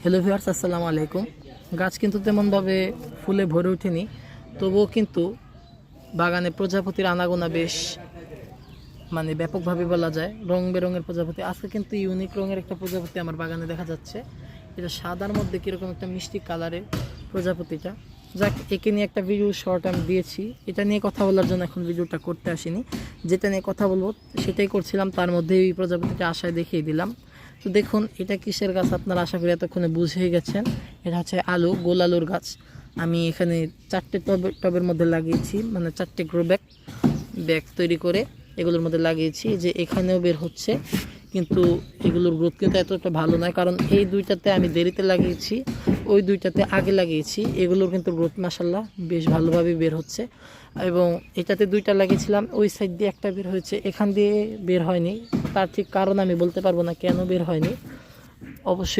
Hello viewers, আসসালামু আলাইকুম। গাছ কিন্তু তেমনভাবে ফুলে ভরে ওঠেনি, তবুও কিন্তু বাগানে প্রজাপতির আনাগোনা বেশ ব্যাপকভাবে বলা যায়। রং বেরঙের প্রজাপতি, আজকে কিন্তু ইউনিক রঙের একটা প্রজাপতি আমার বাগানে দেখা যাচ্ছে। এটা সাদার মধ্যে কীরকম একটা মিষ্টি কালারের প্রজাপতিটা। যাক, একে নিয়ে একটা ভিডিও শর্ট আমি দিয়েছি। এটা নিয়ে কথা বলার জন্য এখন ভিডিওটা করতে আসিনি, যেটা নিয়ে কথা বলবো সেটাই করছিলাম, তার মধ্যে এই প্রজাপতিটা আশায় দেখিয়ে দিলাম। তো দেখুন, এটা কিসের গাছ আপনারা আশা করি এতক্ষণে বুঝেই গেছেন। এটা হচ্ছে গোল আলুর গাছ। আমি এখানে 4টে টবের মধ্যে লাগিয়েছি, 4টে গ্রো ব্যাগ তৈরি করে এগুলোর মধ্যে লাগিয়েছি। যে এখানেও বের হচ্ছে, কিন্তু এগুলোর গ্রোথ কিন্তু এতটা ভালো নয়, কারণ এই দুইটাতে আমি দেরিতে লাগিয়েছি, ওই দুইটাতে আগে লাগিয়েছি। এগুলোর কিন্তু গ্রোথ মাশাল্লাহ বেশ ভালোভাবে বের হচ্ছে। এবং এটাতে দুইটা লাগিয়েছিলাম, ওই সাইড দিয়ে একটা বের হয়েছে, এখান দিয়ে বের হয়নি। তার ঠিক কারণ আমি বলতে পারবো না কেন বের হয়নি, অবশ্যই